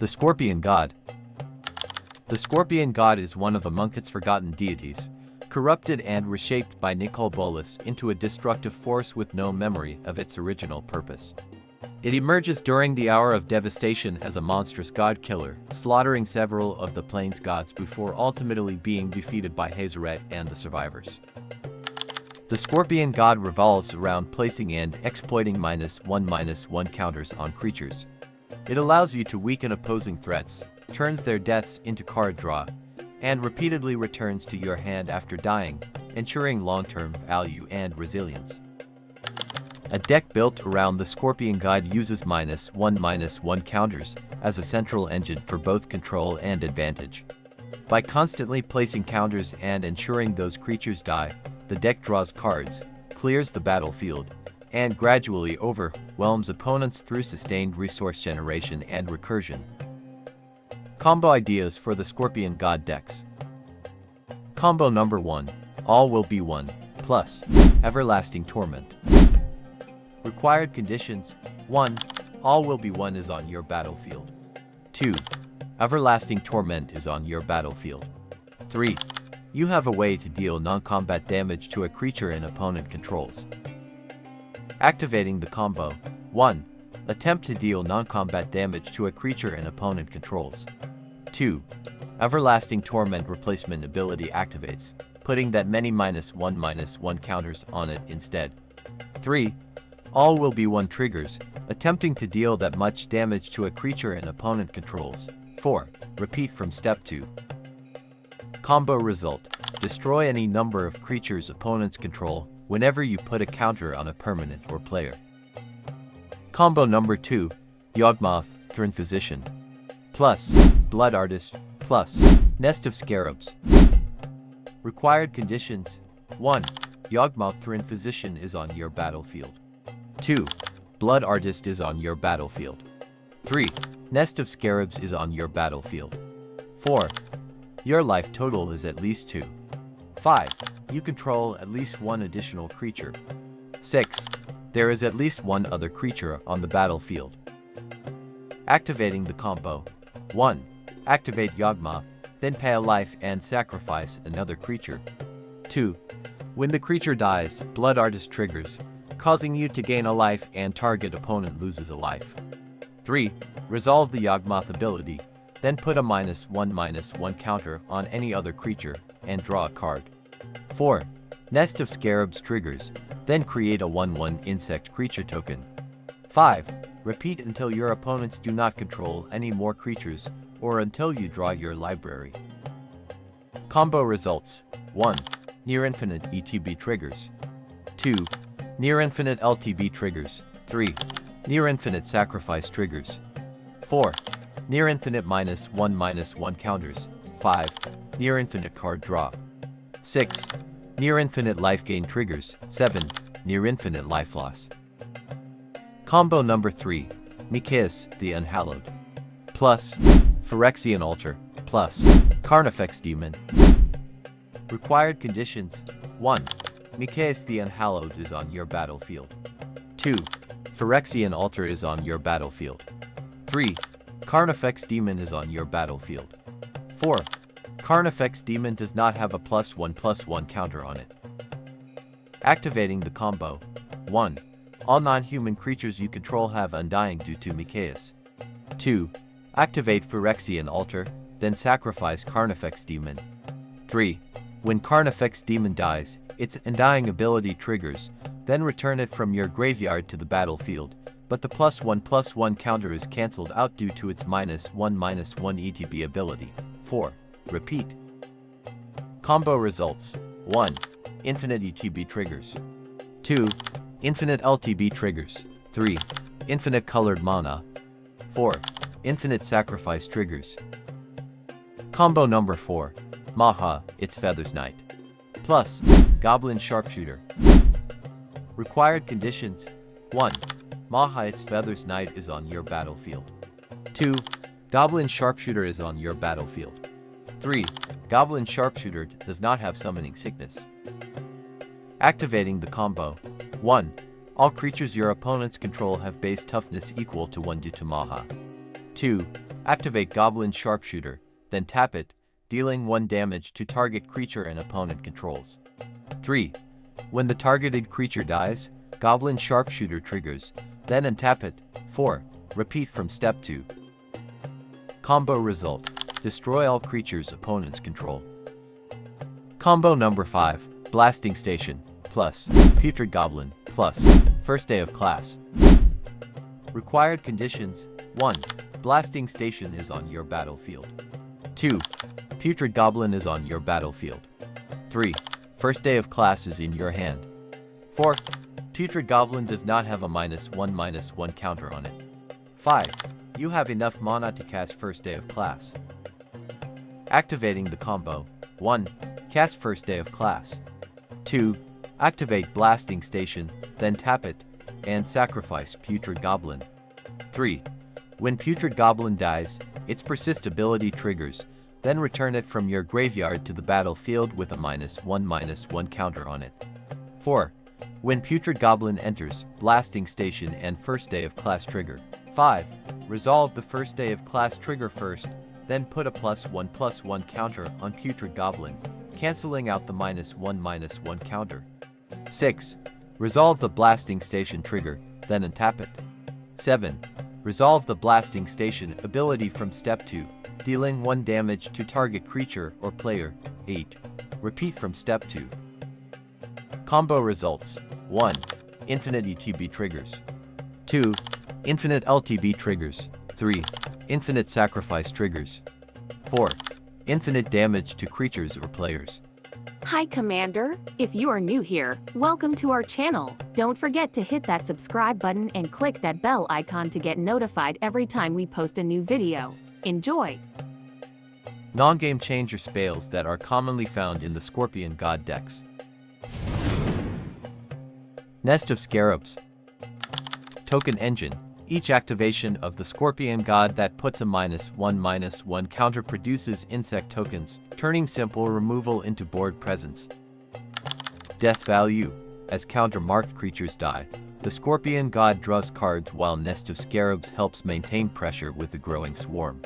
The Scorpion God. The Scorpion God is one of Amonkhet's forgotten deities, corrupted and reshaped by Nicol Bolas into a destructive force with no memory of its original purpose. It emerges during the Hour of Devastation as a monstrous god-killer, slaughtering several of the Plains gods before ultimately being defeated by Hazoret and the survivors. The Scorpion God revolves around placing and exploiting -1/-1 counters on creatures. It allows you to weaken opposing threats, turns their deaths into card draw, and repeatedly returns to your hand after dying, ensuring long-term value and resilience. A deck built around the Scorpion God uses -1/-1 counters as a central engine for both control and advantage. By constantly placing counters and ensuring those creatures die, the deck draws cards, clears the battlefield, and gradually overwhelms opponents through sustained resource generation and recursion. Combo ideas for the Scorpion God decks. Combo number 1. All will be 1, plus Everlasting Torment. Required conditions: 1. All will be 1 is on your battlefield. 2. Everlasting Torment is on your battlefield. 3. You have a way to deal non-combat damage to a creature an opponent controls. Activating the combo: 1. Attempt to deal non-combat damage to a creature an opponent controls. 2. Everlasting Torment replacement ability activates, putting that many -1/-1 counters on it instead. 3. All will be 1 triggers, attempting to deal that much damage to a creature an opponent controls. 4. Repeat from step 2. Combo result: destroy any number of creatures opponents control whenever you put a counter on a permanent or player. Combo number 2. Yawgmoth, Thran Physician. Plus Blood Artist, plus Nest of Scarabs. Required conditions: 1. Yawgmoth Thran Physician is on your battlefield. 2. Blood Artist is on your battlefield. 3. Nest of Scarabs is on your battlefield. 4. Your life total is at least 2. 5. You control at least 1 additional creature. 6. There is at least 1 other creature on the battlefield. Activating the combo: 1. Activate Yawgmoth, then pay a life and sacrifice another creature. 2. When the creature dies, Blood Artist triggers, causing you to gain a life and target opponent loses a life. 3. Resolve the Yawgmoth ability, then put a -1/-1 counter on any other creature, and draw a card. 4. Nest of Scarabs triggers, then create a 1/1 insect creature token. 5. Repeat until your opponents do not control any more creatures, or until you draw your library. Combo results: 1. Near Infinite ETB triggers. 2. Near Infinite LTB triggers. 3. Near Infinite Sacrifice triggers. 4. Near Infinite -1/-1 counters. 5. Near Infinite card draw. 6. Near Infinite life gain triggers. 7. Near Infinite life loss. Combo number 3. Mikaeus, the Unhallowed. Plus Phyrexian Altar. Plus Carnifex Demon. Required conditions: 1. Mikaeus the Unhallowed is on your battlefield. 2. Phyrexian Altar is on your battlefield. 3. Carnifex Demon is on your battlefield. 4. Carnifex Demon does not have a +1/+1 counter on it. Activating the combo: 1. All non-human creatures you control have Undying due to Mikaeus. 2. Activate Phyrexian Altar, then sacrifice Carnifex Demon. 3. When Carnifex Demon dies, its Undying ability triggers, then return it from your graveyard to the battlefield, but the +1/+1 counter is cancelled out due to its -1/-1 ETB ability. 4. Repeat. Combo results: 1. Infinite ETB triggers. 2. Infinite LTB triggers. 3. Infinite Colored Mana. 4. Infinite Sacrifice triggers. Combo number 4. Maha, its Feathers Knight. Plus Goblin Sharpshooter. Required conditions: 1. Maha, its Feathers Knight is on your battlefield. 2. Goblin Sharpshooter is on your battlefield. 3. Goblin Sharpshooter does not have Summoning Sickness. Activating the combo: 1. All creatures your opponents control have base toughness equal to 1 due to Maha. 2. Activate Goblin Sharpshooter, then tap it, dealing 1 damage to target creature and opponent controls. 3. When the targeted creature dies, Goblin Sharpshooter triggers, then untap it. 4. Repeat from step 2. Combo result: destroy all creatures opponents control. Combo number 5, Blasting Station, plus Putrid Goblin, plus First Day of Class. Required conditions: 1. Blasting Station is on your battlefield. 2. Putrid Goblin is on your battlefield. 3. First Day of Class is in your hand. 4. Putrid Goblin does not have a -1/-1 counter on it. 5. You have enough mana to cast First Day of Class. Activating the combo: 1. Cast First Day of Class. 2. Activate Blasting Station, then tap it, and sacrifice Putrid Goblin. 3. When Putrid Goblin dies, its Persist ability triggers, then return it from your graveyard to the battlefield with a -1/-1 counter on it. 4. When Putrid Goblin enters, Blasting Station and First Day of Class trigger. 5. Resolve the First Day of Class trigger first, then put a +1/+1 counter on Putrid Goblin, cancelling out the -1/-1 counter. 6. Resolve the Blasting Station trigger, then untap it. 7. Resolve the Blasting Station ability from step 2, dealing 1 damage to target creature or player. 8. Repeat from step 2. Combo results: 1. Infinite ETB triggers. 2. Infinite LTB triggers. 3. Infinite Sacrifice triggers. 4. Infinite damage to creatures or players. Hi Commander, if you are new here, welcome to our channel. Don't forget to hit that subscribe button and click that bell icon to get notified every time we post a new video. Enjoy! Non-game changer spells that are commonly found in the Scorpion God decks. Nest of Scarabs. Token Engine. Each activation of the Scorpion God that puts a -1/-1 counter produces insect tokens, turning simple removal into board presence. Death value. As counter-marked creatures die, the Scorpion God draws cards while Nest of Scarabs helps maintain pressure with the growing swarm.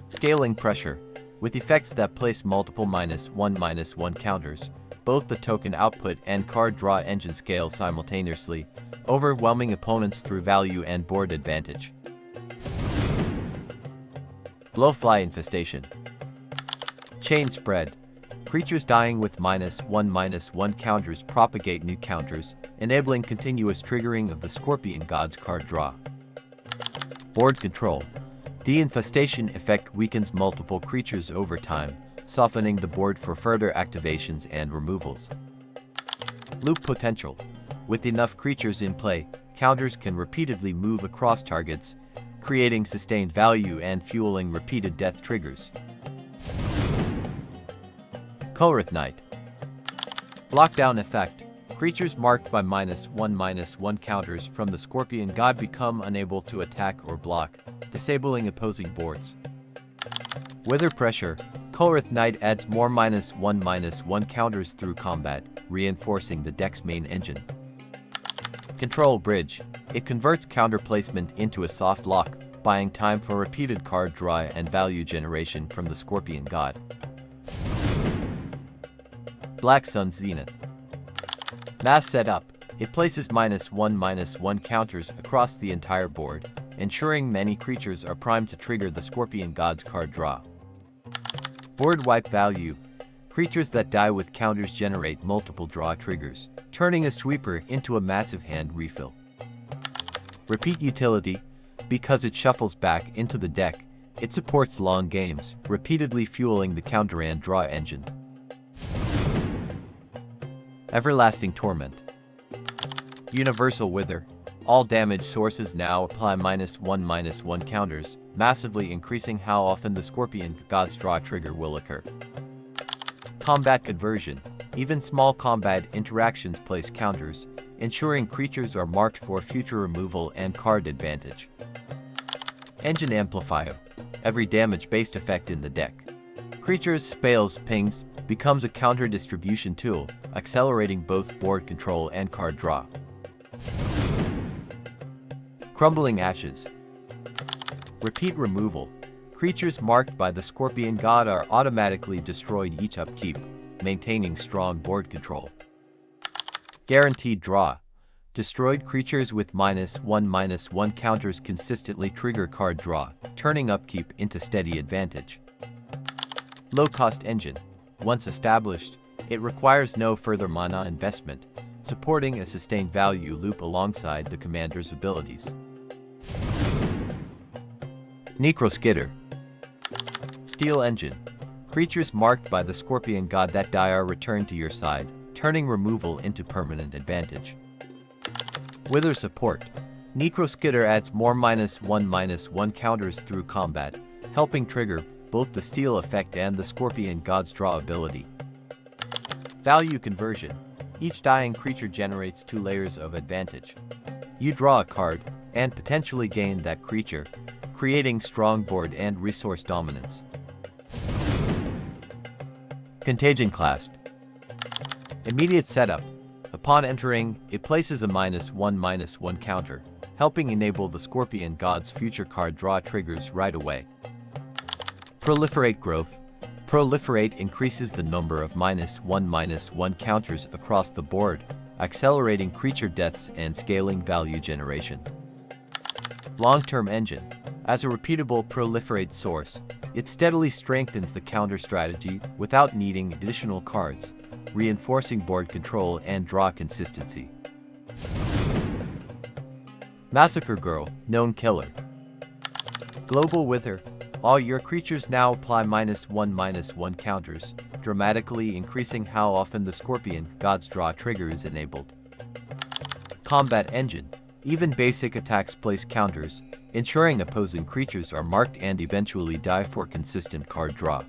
Scaling pressure. With effects that place multiple -1/-1 counters, both the token output and card draw engine scale simultaneously, overwhelming opponents through value and board advantage. Blowfly Infestation. Chain Spread. Creatures dying with -1/-1 counters propagate new counters, enabling continuous triggering of the Scorpion God's card draw. Board Control. The infestation effect weakens multiple creatures over time, softening the board for further activations and removals. Loop Potential. With enough creatures in play, counters can repeatedly move across targets, creating sustained value and fueling repeated death triggers. Kulrath Knight. Lockdown Effect. Creatures marked by -1/-1 counters from the Scorpion God become unable to attack or block, disabling opposing boards. Wither Pressure. Kulrath Knight adds more -1/-1 counters through combat, reinforcing the deck's main engine. Control Bridge. It converts counter placement into a soft lock, buying time for repeated card draw and value generation from the Scorpion God. Black Sun Zenith. Mass Setup. It places -1/-1 counters across the entire board, ensuring many creatures are primed to trigger the Scorpion God's card draw. Board Wipe Value. Creatures that die with counters generate multiple draw triggers, turning a sweeper into a massive hand refill. Repeat Utility. Because it shuffles back into the deck, it supports long games, repeatedly fueling the counter and draw engine. Everlasting Torment. Universal Wither. All damage sources now apply -1/-1 counters, massively increasing how often the Scorpion God's draw trigger will occur. Combat Conversion. Even small combat interactions place counters, ensuring creatures are marked for future removal and card advantage. Engine Amplifier. Every damage-based effect in the deck. Creatures, spells, pings, becomes a counter distribution tool, accelerating both board control and card draw. Crumbling Ashes. Repeat removal. Creatures marked by the Scorpion God are automatically destroyed each upkeep, maintaining strong board control. Guaranteed draw. Destroyed creatures with -1/-1 counters consistently trigger card draw, turning upkeep into steady advantage. Low-cost engine. Once established, it requires no further mana investment, supporting a sustained value loop alongside the commander's abilities. Necroskitter. Steel engine. Creatures marked by the Scorpion God that die are returned to your side, turning removal into permanent advantage. Wither support. Necroskitter adds more -1/-1 counters through combat, helping trigger both the steel effect and the Scorpion God's draw ability. Value conversion. Each dying creature generates 2 layers of advantage. You draw a card, and potentially gain that creature, creating strong board and resource dominance. Contagion Clasp. Immediate setup. Upon entering, it places a -1/-1 counter, helping enable the Scorpion God's future card draw triggers right away. Proliferate growth. Proliferate increases the number of -1/-1 counters across the board, accelerating creature deaths and scaling value generation. Long-term engine. As a repeatable proliferate source, it steadily strengthens the counter strategy without needing additional cards, reinforcing board control and draw consistency. Massacre Girl, known killer. Global Wither. All your creatures now apply -1/-1 counters, dramatically increasing how often the Scorpion God's draw trigger is enabled. Combat engine. Even basic attacks place counters, ensuring opposing creatures are marked and eventually die for consistent card draw.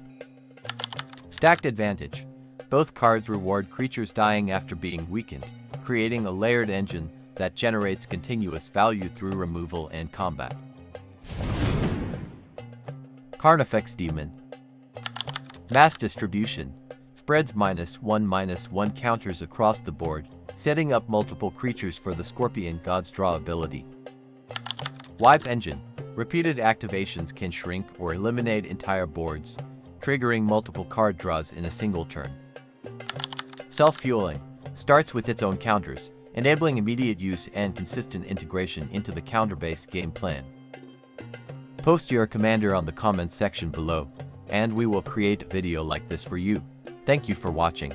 Stacked advantage. Both cards reward creatures dying after being weakened, creating a layered engine that generates continuous value through removal and combat. Carnifex Demon. Mass distribution. Spreads -1/-1 counters across the board, setting up multiple creatures for the Scorpion God's draw ability. Wipe engine. Repeated activations can shrink or eliminate entire boards, triggering multiple card draws in a single turn. Self-fueling. Starts with its own counters, enabling immediate use and consistent integration into the counter-based game plan. Post your commander on the comments section below, and we will create a video like this for you. Thank you for watching.